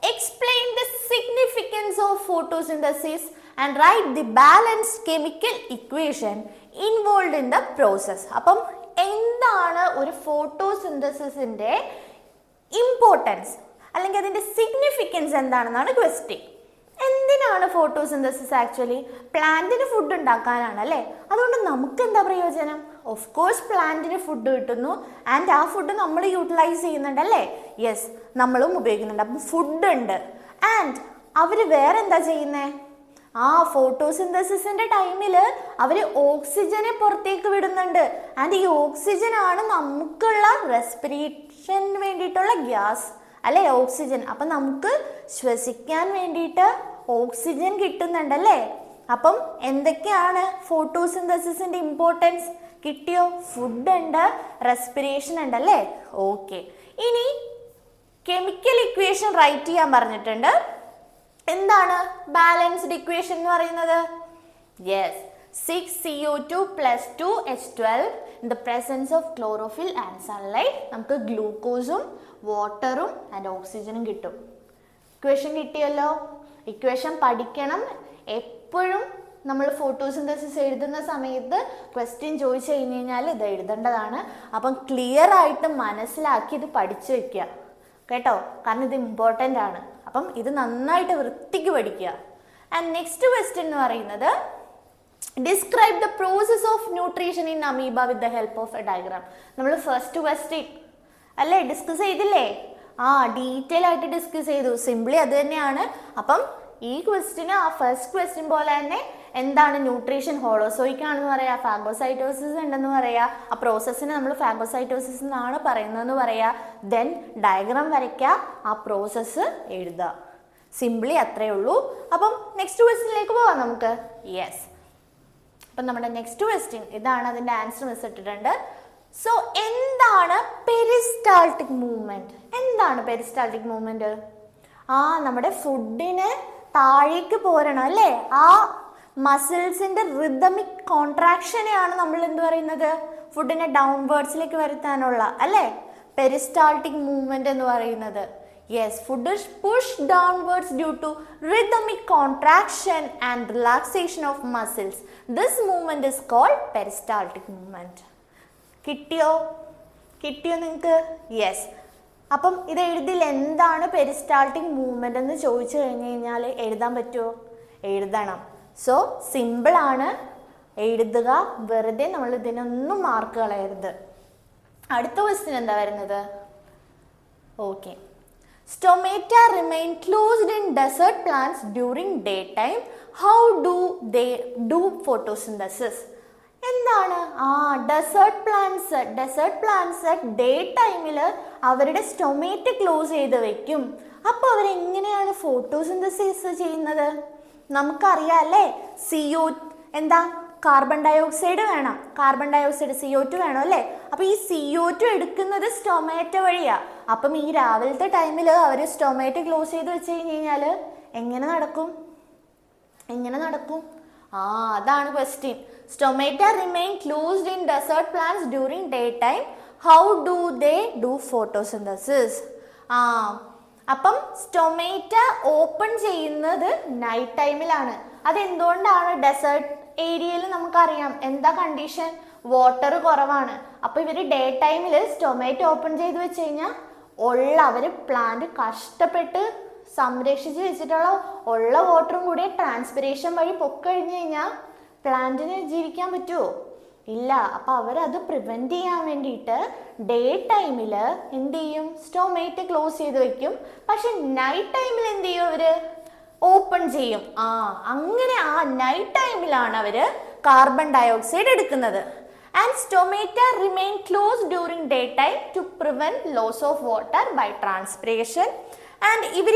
explain the significance of photosynthesis and write the balanced chemical equation involve in the process. അപ്പം എന്താണ് ഒരു ഫോട്ടോസിന്തസിസിൻ്റെ ഇമ്പോർട്ടൻസ് അല്ലെങ്കിൽ അതിൻ്റെ സിഗ്നിഫിക്കൻസ് എന്താണെന്നാണ് ക്വസ്റ്റ്യൻ. എന്തിനാണ് ഫോട്ടോസിന്തസിസ്? ആക്ച്വലി പ്ലാന്റിന് ഫുഡ് ഉണ്ടാക്കാനാണ് അല്ലേ. അതുകൊണ്ട് നമുക്ക് എന്താ പ്രയോജനം? ഓഫ് കോഴ്സ് പ്ലാന്റിന് ഫുഡ് കിട്ടുന്നു ആൻഡ് ആ ഫുഡ് നമ്മൾ യൂട്ടിലൈസ് ചെയ്യുന്നുണ്ട് അല്ലേ. യെസ്, നമ്മളും ഉപയോഗിക്കുന്നുണ്ട്. അപ്പം ഫുഡ് ഉണ്ട്. ആൻഡ് അവർ വേറെ എന്താ ചെയ്യുന്നത്? ആ ഫോട്ടോസിന്തസിസിൻ്റെ ടൈമിൽ അവർ ഓക്സിജനെ പുറത്തേക്ക് വിടുന്നുണ്ട്. ആൻഡ് ഈ ഓക്സിജൻ ആണ് നമുക്കുള്ള റെസ്പിറേഷന് വേണ്ടിയിട്ടുള്ള ഗ്യാസ് അല്ലേ, ഓക്സിജൻ. അപ്പം നമുക്ക് ശ്വസിക്കാൻ വേണ്ടിയിട്ട് ഓക്സിജൻ കിട്ടുന്നുണ്ടല്ലേ. അപ്പം എന്തൊക്കെയാണ് ഫോട്ടോസിന്തസിസിൻ്റെ ഇമ്പോർട്ടൻസ്? കിട്ടിയോ? ഫുഡ് ഉണ്ട്, റെസ്പിറേഷൻ ഉണ്ടല്ലേ. ഓക്കെ, ഇനി കെമിക്കൽ ഇക്വേഷൻ റൈറ്റ് ചെയ്യാൻ പറഞ്ഞിട്ടുണ്ട്. എന്താണ് ബാലൻസ്ഡ് ഇക്വേഷൻ എന്ന് പറയുന്നത്? Yes, 6CO2 + 2H12 in the presence of chlorophyll and sunlight. നമുക്ക് ഗ്ലൂക്കോസും വാട്ടറും ആൻഡ് ഓക്സിജനും കിട്ടും. ഇക്വേഷൻ കിട്ടിയല്ലോ. ഇക്വേഷൻ പഠിക്കണം. എപ്പോഴും നമ്മൾ ഫോട്ടോസിന്തസിസ് എഴുതുന്ന സമയത്ത് ക്വസ്റ്റ്യൻ ചോദിച്ചു കഴിഞ്ഞ് കഴിഞ്ഞാൽ ഇത് എഴുതേണ്ടതാണ്. അപ്പം ക്ലിയർ ആയിട്ട് മനസ്സിലാക്കി ഇത് പഠിച്ചു വെക്കുക കേട്ടോ, കാരണം ഇത് ഇമ്പോർട്ടൻ്റ് ആണ്. അപ്പം ഇത് നന്നായിട്ട് വൃത്തിക്ക് പഠിക്കുക. ആൻഡ് നെക്സ്റ്റ് ക്വസ്റ്റ്യൻ എന്ന് പറയുന്നത് describe the process of nutrition in amoeba with the help of A diagram. നമ്മൾ ഫസ്റ്റ് ക്വസ്റ്റ്യൻ അല്ലേ ഡിസ്കസ് ചെയ്തില്ലേ? ഡീറ്റെയിൽ ആയിട്ട് ഡിസ്കസ് ചെയ്തു. സിംപ്ലി അത് തന്നെയാണ്. അപ്പം ഈ ക്വസ്റ്റ്യന് ആ ഫസ്റ്റ് ക്വസ്റ്റ്യൻ പോലെ തന്നെ എന്താണ് ന്യൂട്രീഷൻ? ഹോളോസോയിക് ആണെന്ന് പറയാം, ഫാഗോസൈറ്റോസിസ് ഉണ്ടെന്ന് പറയാം. ആ പ്രോസസ്സിനെ നമ്മൾ ഫാഗോസൈറ്റോസിസ് എന്നാണ് പറയുന്നതെന്ന് പറയാം. ദെൻ ഡയഗ്രാം വരയ്ക്കുക, ആ പ്രോസസ്സ് എഴുതുക. സിംപ്ലി അത്രയേ ഉള്ളൂ. അപ്പം നെക്സ്റ്റ് ക്വസ്റ്റ്യനിലേക്ക് പോവാം നമുക്ക്. യെസ്, അപ്പം നമ്മുടെ നെക്സ്റ്റ് ക്വസ്റ്റ്യൻ ഇതാണ്. അതിൻ്റെ ആൻസർ മിസ് ഇട്ടിട്ടുണ്ട്. സോ എന്താണ് പെരിസ്റ്റാൾട്ടിക് മൂവ്മെൻറ്റ്? എന്താണ് പെരിസ്റ്റാൾട്ടിക് മൂവ്മെൻറ്റ്? നമ്മുടെ ഫുഡിന് താഴേക്ക് പോരണം അല്ലേ. ആ മസിൽസിൻ്റെ റിതമിക് കോൺട്രാക്ഷനെയാണ് നമ്മൾ എന്ത് പറയുന്നത്? ഫുഡിനെ ഡൗൺവേർഡ്സിലേക്ക് വരുത്താനുള്ള അല്ലേ പെരിസ്റ്റാൾട്ടിക് മൂവ്മെൻറ്റ് എന്ന് പറയുന്നത്. Yes, food is pushed downwards due to rhythmic contraction and relaxation of muscles. This movement is called peristaltic movement. കിട്ടിയോ നിങ്ങൾക്ക്? യെസ്. അപ്പം ഇത് എഴുതിൽ എന്താണ് പെരിസ്റ്റാൾട്ടിക് മൂവ്മെൻ്റ് എന്ന് ചോദിച്ചു കഴിഞ്ഞ് കഴിഞ്ഞാൽ എഴുതാൻ പറ്റുമോ? എഴുതണം. സോ സിമ്പിളാണ്, എഴുതുക. വെറുതെ നമ്മൾ ഇതിനൊന്നും മാർക്ക് കളയരുത്. അടുത്ത ക്വസ്റ്റ്യൻ എന്താ വരുന്നത്? Okay, stomata remain closed in desert plants during daytime. How do they do photosynthesis? എന്താണ് ഡെസേർട്ട് പ്ലാന്റ്സ് ഡേ ടൈമിൽ അവരുടെ സ്റ്റൊമേറ്റ് ക്ലോസ് ചെയ്ത് വെക്കും. അപ്പോൾ അവരെങ്ങനെയാണ് ഫോട്ടോസിന്തസിസ് ചെയ്യുന്നത്? നമുക്കറിയാം അല്ലേ, എന്താ കാർബൺ ഡൈ ഓക്സൈഡ് വേണം, CO2 വേണം അല്ലേ. അപ്പോൾ ഈ CO2 എടുക്കുന്നത് സ്റ്റൊമാറ്റോ വഴിയാ. അപ്പം ഈ രാവിലത്തെ ടൈമിൽ അവർ സ്റ്റൊമാറ്റോ ക്ലോസ് ചെയ്ത് വെച്ച് കഴിഞ്ഞാൽ എങ്ങനെ നടക്കും? അതാണ് question. Stomata remain closed in desert plants during daytime. How do they do photosynthesis? അപ്പം സ്റ്റൊമേറ്റ ഓപ്പൺ ചെയ്യുന്നത് നൈറ്റ് ടൈമിലാണ്. അതെന്തുകൊണ്ടാണ്? ഡെസേർട്ട് ഏരിയയിൽ നമുക്കറിയാം എന്താ കണ്ടീഷൻ, വാട്ടർ കുറവാണ്. അപ്പോൾ ഇവർ ഡേ ടൈമിൽ സ്റ്റൊമേറ്റ ഓപ്പൺ ചെയ്ത് വെച്ച് കഴിഞ്ഞാൽ അവർ പ്ലാന്റ് കഷ്ടപ്പെട്ട് സംരക്ഷിച്ച് വെച്ചിട്ടുള്ള ഉള്ള വാട്ടറും കൂടി ട്രാൻസ്പിറേഷൻ വഴി പൊക്കഴിഞ്ഞ് കഴിഞ്ഞാൽ പ്ലാന്റിന് ജീവിക്കാൻ പറ്റുമോ? ഇല്ല. അപ്പോൾ അവരത് പ്രിവെൻറ്റ് ചെയ്യാൻ വേണ്ടിയിട്ട് ഡേ ടൈമിൽ എന്ത് ചെയ്യും? സ്റ്റൊമേറ്റ് ക്ലോസ് ചെയ്ത് വെക്കും. പക്ഷെ നൈറ്റ് ടൈമിൽ എന്ത് ചെയ്യും? അവർ ഓപ്പൺ ചെയ്യും. അങ്ങനെ നൈറ്റ് ടൈമിലാണ് അവർ കാർബൺ ഡൈ ഓക്സൈഡ് എടുക്കുന്നത്. And stomata remain close during day time to prevent loss of water by transpiration. ആൻഡ് ഇവർ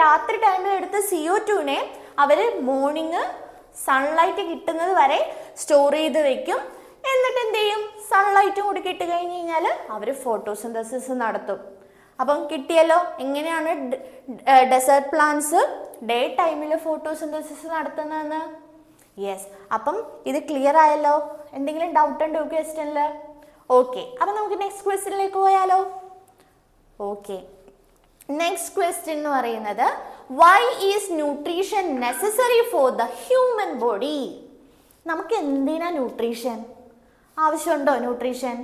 രാത്രി ടൈമിൽ എടുത്ത CO2 അവർ മോർണിംഗ് സൺലൈറ്റ് കിട്ടുന്നത് വരെ സ്റ്റോർ ചെയ്ത് വെക്കും. എന്നിട്ട് എന്ത് ചെയ്യും? സൺലൈറ്റും കൂടി കിട്ടി കഴിഞ്ഞ് കഴിഞ്ഞാൽ അവർ ഫോട്ടോസിന്തസിസ് നടത്തും. അപ്പം കിട്ടിയല്ലോ എങ്ങനെയാണ് ഡെസേർട്ട് പ്ലാന്റ്സ് ഡേ ടൈമിൽ ഫോട്ടോസിന്തസിസ് നടത്തുന്നതെന്ന്. യെസ്, അപ്പം ഇത് ക്ലിയർ ആയല്ലോ. എന്തെങ്കിലും ഡൗട്ട് ഉണ്ടോ ക്വസ്റ്റ്യനിൽ? ഓക്കെ, അപ്പം നമുക്ക് നെക്സ്റ്റ് ക്വസ്റ്റ്യനിലേക്ക് പോയാലോ? ഓക്കെ, നെക്സ്റ്റ് ക്വസ്റ്റ്യൻ എന്ന് പറയുന്നത് why is nutrition necessary for the human body? നമുക്ക് എന്തിനാ ന്യൂട്രീഷൻ? ആവശ്യമുണ്ടോ ന്യൂട്രീഷൻ?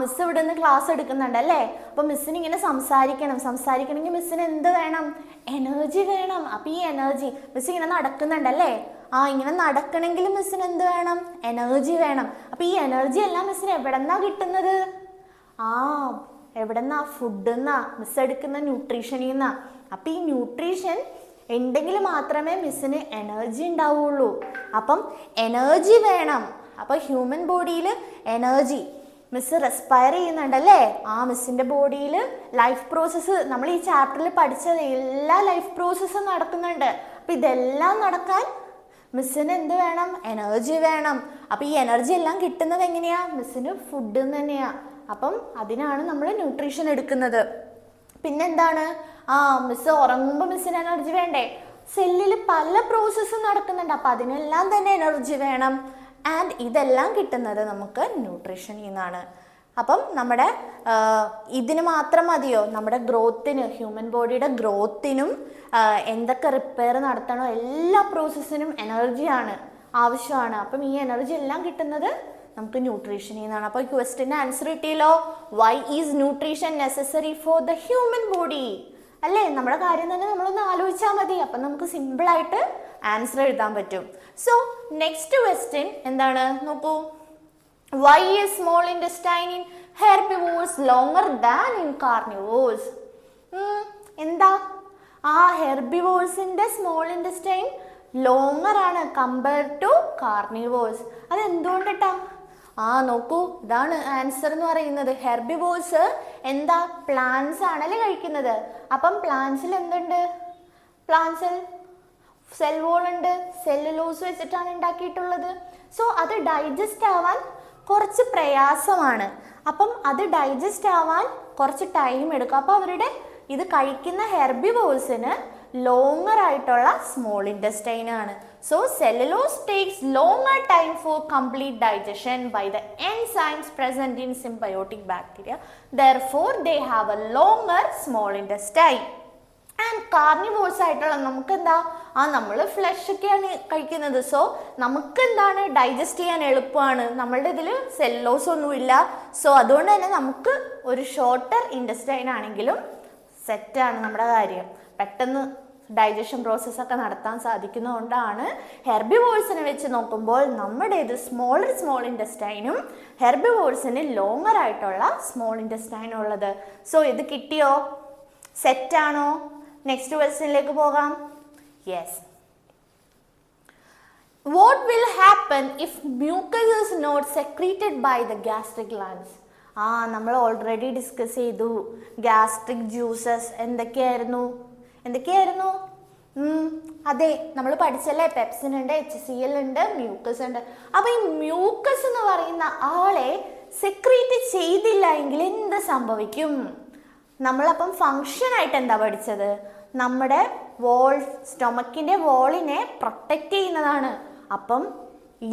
മിസ് ഇവിടെ നിന്ന് ക്ലാസ് എടുക്കുന്നുണ്ടല്ലേ. അപ്പോൾ മിസ്സിന് ഇങ്ങനെ സംസാരിക്കണമെങ്കിൽ മിസ്സിന് എന്ത് വേണം? എനർജി വേണം. അപ്പോൾ ഈ എനർജി മിസ് ഇങ്ങനെ നടക്കുന്നുണ്ടല്ലേ, ഇങ്ങനെ നടക്കണമെങ്കിൽ മിസ്സിന് എന്ത് വേണം? എനർജി വേണം. അപ്പോൾ ഈ എനർജി എല്ലാം മിസ്സിന് എവിടെന്നാ കിട്ടുന്നത്? എവിടെന്നാ? ഫുഡെന്നാ, മിസ് എടുക്കുന്ന ന്യൂട്രീഷനിൽ നിന്നാ. അപ്പം ഈ ന്യൂട്രീഷൻ ഉണ്ടെങ്കിൽ മാത്രമേ മിസ്സിന് എനർജി ഉണ്ടാവുള്ളൂ. അപ്പം എനർജി വേണം. അപ്പോൾ ഹ്യൂമൻ ബോഡിയിൽ എനർജി, മിസ് റെസ്പയർ ചെയ്യുന്നുണ്ടല്ലേ, മിസ്സിൻ്റെ ബോഡിയിൽ ലൈഫ് പ്രോസസ്സ്, നമ്മൾ ഈ ചാപ്റ്ററിൽ പഠിച്ചത് എല്ലാ ലൈഫ് പ്രോസസ്സും നടക്കുന്നുണ്ട്. അപ്പം ഇതെല്ലാം നടക്കാൻ മിസ്സിന് എന്ത് വേണം? എനർജി വേണം. അപ്പം ഈ എനർജി എല്ലാം കിട്ടുന്നത് എങ്ങനെയാ? മിസ്സിന് ഫുഡ് തന്നെയാ. അപ്പം അതിനാണ് നമ്മൾ ന്യൂട്രീഷൻ എടുക്കുന്നത്. പിന്നെന്താണ്? മിസ് ഉറങ്ങുമ്പോൾ മിസ്സിന് എനർജി വേണ്ടേ? സെല്ലിൽ പല പ്രോസസ്സും നടക്കുന്നുണ്ട്. അപ്പം അതിനെല്ലാം തന്നെ എനർജി വേണം. ആൻഡ് ഇതെല്ലാം കിട്ടുന്നത് നമുക്ക് ന്യൂട്രീഷനിൽ നിന്നാണ്. അപ്പം നമ്മുടെ ഇതിന് മാത്രം മതിയോ? നമ്മുടെ ഗ്രോത്തിന്, ഹ്യൂമൻ ബോഡിയുടെ ഗ്രോത്തിനും എന്തൊക്കെ റിപ്പയർ നടത്തണോ എല്ലാ പ്രോസസ്സിനും എനർജിയാണ് ആവശ്യമാണ്. അപ്പം ഈ എനർജി എല്ലാം കിട്ടുന്നത് നമുക്ക് ന്യൂട്രീഷനിൽ നിന്നാണ്. അപ്പോൾ ഈ ക്വസ്റ്റ്യൻ്റെ ആൻസർ കിട്ടിയല്ലോ. Why is nutrition necessary for the human body? അല്ലേ, നമ്മുടെ കാര്യം തന്നെ നമ്മളൊന്ന് ആലോചിച്ചാൽ മതി. അപ്പം നമുക്ക് സിമ്പിളായിട്ട് ആൻസർ എഴുതാൻ പറ്റും. സോ നെക്സ്റ്റ് ക്വസ്റ്റ്യൻ എന്താണ് നോക്കൂ. Why is small intestine in herbivores longer than in carnivores? എന്താ? ഹെർബിവോർസിൻ്റെ സ്മോൾ ഇൻറ്റസ്റ്റൈൻ ലോങ്ങർ ആണ് കമ്പയർ ടു കാർണിവോർസ്. അതെന്തുകൊണ്ടിട്ടാ? നോക്കൂ, ഇതാണ് ആൻസർ എന്ന് പറയുന്നത്. ഹെർബിവോർസ് എന്താ? പ്ലാന്റ്സ് ആണല്ലേ കഴിക്കുന്നത്. അപ്പം പ്ലാന്റ്സിൽ എന്തുണ്ട്? പ്ലാന്റ്സിൽ സെൽ വോൾ ഉണ്ട്, സെല്ലുലോസ് വെച്ചിട്ടാണ് ഉണ്ടാക്കിയിട്ടുള്ളത്. സോ അത് ഡൈജസ്റ്റ് ആവാൻ കുറച്ച് പ്രയാസമാണ്. അപ്പം അത് ഡൈജസ്റ്റ് ആവാൻ കുറച്ച് ടൈം എടുക്കും. അപ്പോൾ അവരുടെ ഇത് കഴിക്കുന്ന ഹെർബിവോർസിന് ലോങ്ങർ ആയിട്ടുള്ള സ്മോൾ ഇൻറ്റസ്റ്റൈൻ ആണ്. So cellulose takes longer time for complete digestion by the enzymes present in symbiotic bacteria. Therefore they have a longer small intestine. And carnivores ആയിട്ടുള്ള നമുക്ക് എന്താ? നമ്മൾ ഫ്ലഷ് ഒക്കെയാണ് കഴിക്കുന്നത്. സോ നമുക്ക് എന്താണ്? ഡൈജസ്റ്റ് ചെയ്യാൻ എളുപ്പമാണ്. നമ്മളുടെ ഇതിൽ സെല്ലുലോസ് ഒന്നുമില്ല. സോ അതുകൊണ്ട് തന്നെ നമുക്ക് ഒരു ഷോർട്ടർ ഇൻറ്റസ്റ്റൈൻ ആണെങ്കിലും സെറ്റാണ് നമ്മുടെ കാര്യം. പെട്ടെന്ന് ഡൈജഷൻ പ്രോസസ്സൊക്കെ നടത്താൻ സാധിക്കുന്നതുകൊണ്ടാണ് ഹെർബിവോർസിനെ വെച്ച് നോക്കുമ്പോൾ നമ്മുടെ ഇത് സ്മോൾ ഇൻറ്റസ്റ്റൈനും ഹെർബിവോർസിന് ലോങ്ങർ ആയിട്ടുള്ള സ്മോൾ ഇൻറ്റസ്റ്റൈനും ഉള്ളത്. സോ ഇത് കിട്ടിയോ? സെറ്റാണോ? നെക്സ്റ്റ് ക്വസ്റ്റ്യനിലേക്ക് പോകാം. Yes, what will happen if mucus is not secreted by the gastric glands? നമ്മൾ ഓൾറെഡി ഡിസ്കസ് ചെയ്തു. ഗ്യാസ്ട്രിക് ജ്യൂസസ് എന്തൊക്കെയായിരുന്നു? അതെ, നമ്മൾ പഠിച്ചല്ലേ, പെപ്സിൻ ഉണ്ട്, HCl ഉണ്ട്, മ്യൂക്കസ് ഉണ്ട്. അപ്പൊ ഈ മ്യൂക്കസ് എന്ന് പറയുന്ന ആളെ സെക്രീറ്റ് ചെയ്തില്ല എങ്കിൽ എന്ത് സംഭവിക്കും? നമ്മളപ്പം ഫങ്ഷൻ ആയിട്ട് എന്താ പഠിച്ചത്? നമ്മുടെ സ്റ്റൊമക്കിന്റെ വോളിനെ പ്രൊട്ടക്റ്റ് ചെയ്യുന്നതാണ്. അപ്പം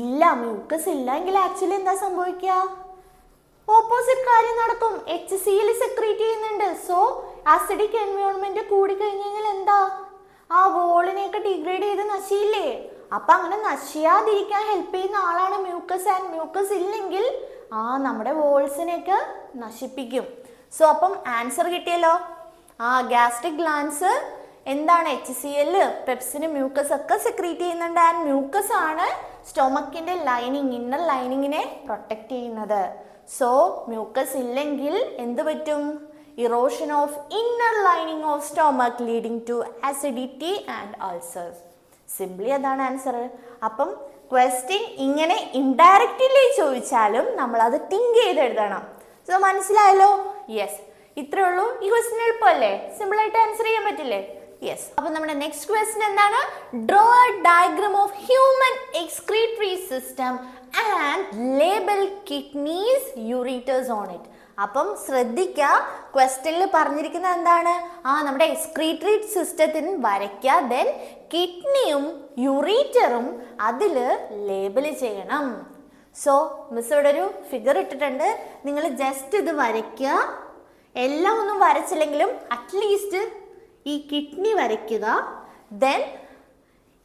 ഇല്ല, മ്യൂക്കസ് ഇല്ല എങ്കിൽ ആക്ച്വലി എന്താ സംഭവിക്കുക? ഓപ്പോസിറ്റ് കാര്യം നടക്കും. HCl സെക്രീറ്റ് ചെയ്യുന്നുണ്ട്. സോ ആസിഡിക് എൻവയോൺമെന്റ് കൂടി കഴിഞ്ഞാൽ എന്താ? ആ വോളിനെയൊക്കെ ഡിഗ്രേഡ് ചെയ്ത് നശിയില്ലേ? അപ്പൊ അങ്ങനെ നശിയാതിരിക്കാൻ ഹെൽപ്പ് ചെയ്യുന്ന ആളാണ് മ്യൂക്കസ്. ആൻഡ് മ്യൂക്കസ് ഇല്ലെങ്കിൽ നമ്മുടെ വോൾസിനെയൊക്കെ നശിപ്പിക്കും. സോ അപ്പം ആൻസർ കിട്ടിയല്ലോ. ഗ്യാസ്ട്രിക് ഗ്ലാൻഡ്സ് എന്താണ്? HCl, പെപ്സിന്, മ്യൂക്കസ് ഒക്കെ സെക്രീറ്റ് ചെയ്യുന്നുണ്ട്. ആൻഡ് മ്യൂക്കസ് ആണ് സ്റ്റൊമക്കിന്റെ ലൈനിങ്, ഇന്നർ ലൈനിങ്ങിനെ പ്രൊട്ടക്റ്റ് ചെയ്യുന്നത്. സോ മ്യൂക്കസ് ഇല്ലെങ്കിൽ എന്ത് പറ്റും? Erosion of inner lining of stomach leading to acidity and ulcers. Simply അതാണ് ആൻസർ. അപ്പം ക്വസ്റ്റ്യൻ ഇങ്ങനെ ഇൻഡയറക്റ്റ്ലി ചോദിച്ചാലും നമ്മൾ അത് തിങ്ക് ചെയ്ത് എഴുതണം. സോ മനസ്സിലായല്ലോ? യെസ്, ഇത്രേ ഉള്ളൂ. ഈ ക്വസ്റ്റ്യൻ എളുപ്പമല്ലേ? സിമ്പിൾ ആയിട്ട് ആൻസർ ചെയ്യാൻ പറ്റില്ലേ? യെസ്. അപ്പൊ നമ്മുടെ നെക്സ്റ്റ് ക്വസ്റ്റ്യൻ എന്താണ്? Draw a diagram of human excretory system and label kidneys ureters on it. അപ്പം ശ്രദ്ധിക്കുക, ക്വസ്റ്റ്യനിൽ പറഞ്ഞിരിക്കുന്നത് എന്താണ്? നമ്മുടെ എക്സ്ക്രീറ്ററി സിസ്റ്റത്തിന് വരയ്ക്കുക. ദെൻ കിഡ്നിയും യൂറിറ്ററും അതിൽ ലേബൽ ചെയ്യണം. സോ മിസ് ഇവിടെ ഒരു ഫിഗർ ഇട്ടിട്ടുണ്ട്. നിങ്ങൾ ജസ്റ്റ് ഇത് വരയ്ക്കുക. എല്ലാം ഒന്നും വരച്ചില്ലെങ്കിലും അറ്റ്ലീസ്റ്റ് ഈ കിഡ്നി വരയ്ക്കുക. ദെൻ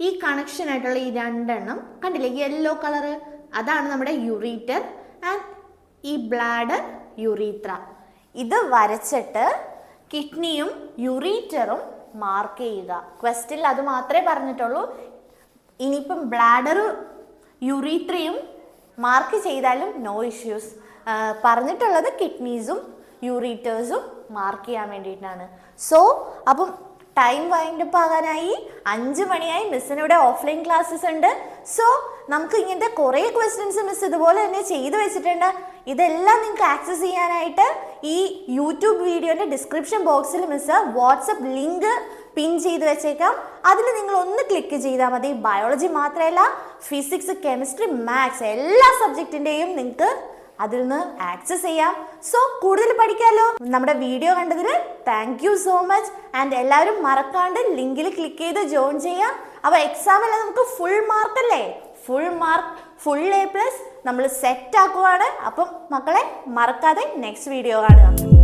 ഈ കണക്ഷൻ ആയിട്ടുള്ള ഈ രണ്ടെണ്ണം കണ്ടില്ലേ, യെല്ലോ കളറ്, അതാണ് നമ്മുടെ യൂറിറ്റർ. ആൻഡ് ഈ ബ്ലാഡർ, യൂറീത്ര. ഇത് വരച്ചിട്ട് കിഡ്നിയും യൂറിറ്ററും മാർക്ക് ചെയ്യുക. ക്വസ്റ്റ്യനിൽ അത് മാത്രമേ പറഞ്ഞിട്ടുള്ളൂ. ഇനിയിപ്പം ബ്ലാഡറും യൂറിത്രയും മാർക്ക് ചെയ്താലും നോ ഇഷ്യൂസ്. പറഞ്ഞിട്ടുള്ളത് കിഡ്നീസും യൂറിറ്റേഴ്സും മാർക്ക് ചെയ്യാൻ വേണ്ടിയിട്ടാണ്. സോ അപ്പം ടൈം വൈൻഡപ്പ് ആകാനായി, 5 മണിയായി. മിസ്സിനിവിടെ ഓഫ്ലൈൻ ക്ലാസ്സസ് ഉണ്ട്. സോ നമുക്ക് ഇങ്ങനത്തെ കുറേ ക്വസ്റ്റ്യൻസ് മിസ് ഇതുപോലെ തന്നെ ചെയ്തു വെച്ചിട്ടുണ്ട്. ഇതെല്ലാം നിങ്ങൾക്ക് ആക്സസ് ചെയ്യാനായിട്ട് ഈ യൂട്യൂബ് വീഡിയോൻ്റെ ഡിസ്ക്രിപ്ഷൻ ബോക്സിൽ മിസ് വാട്സപ്പ് ലിങ്ക് പിൻ ചെയ്ത് വെച്ചേക്കാം. അതിൽ നിങ്ങൾ ഒന്ന് ക്ലിക്ക് ചെയ്താൽ മതി. ബയോളജി മാത്രമല്ല, ഫിസിക്സ്, കെമിസ്ട്രി, മാത്സ് എല്ലാ സബ്ജക്റ്റിൻ്റെയും നിങ്ങൾക്ക് അതിൽ നിന്ന് ആക്സസ് ചെയ്യാം. സോ കൂടുതൽ പഠിക്കാമല്ലോ. നമ്മുടെ വീഡിയോ കണ്ടതിൽ thank you so much. And എല്ലാവരും മറക്കാണ്ട് ലിങ്കിൽ ക്ലിക്ക് ചെയ്ത് ജോയിൻ ചെയ്യാം. അപ്പോൾ എക്സാമിൽ നമുക്ക് ഫുൾ മാർക്ക് അല്ലേ? ഫുൾ മാർക്ക്, ഫുൾ A+ നമ്മൾ സെറ്റ് ആക്കുവാണ്. അപ്പം മക്കളെ മറക്കാതെ നെക്സ്റ്റ് വീഡിയോ കാണുക.